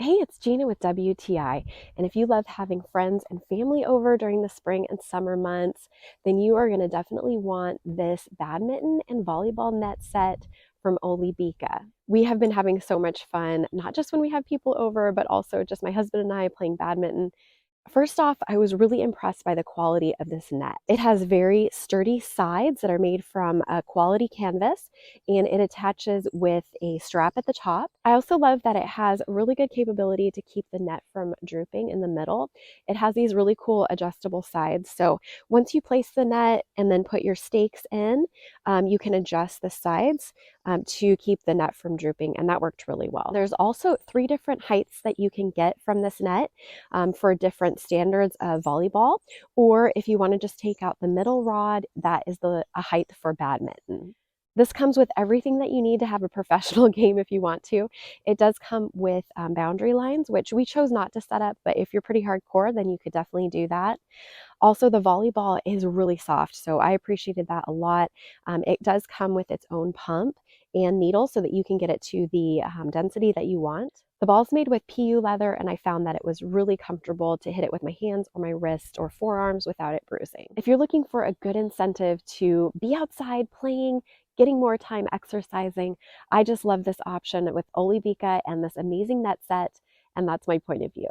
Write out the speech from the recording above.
Hey, it's Gina with WTI. And if you love having friends and family over during the spring and summer months, then you are going to definitely want this badminton and volleyball net set from Olybeaka. We have been having so much fun, not just when we have people over, but also just my husband and I playing badminton. First off, I was really impressed by the quality of this net. It has very sturdy sides that are made from a quality canvas, and it attaches with a strap at the top. I also love that it has really good capability to keep the net from drooping in the middle. It has these really cool adjustable sides. So once you place the net and then put your stakes in, you can adjust the sides to keep the net from drooping, and that worked really well. There's also 3 different heights that you can get from this net for different standards of volleyball, or if you want to just take out the middle rod, that is a height for badminton. This comes with everything that you need to have a professional game if you want to. It does come with boundary lines, which we chose not to set up, but if you're pretty hardcore, then you could definitely do that. Also, the volleyball is really soft, so I appreciated that a lot. It does come with its own pump and needle so that you can get it to the density that you want. The ball's made with PU leather, and I found that it was really comfortable to hit it with my hands or my wrist or forearms without it bruising. If you're looking for a good incentive to be outside playing, getting more time exercising, I just love this option with Olybeaka and this amazing net set, and that's my point of view.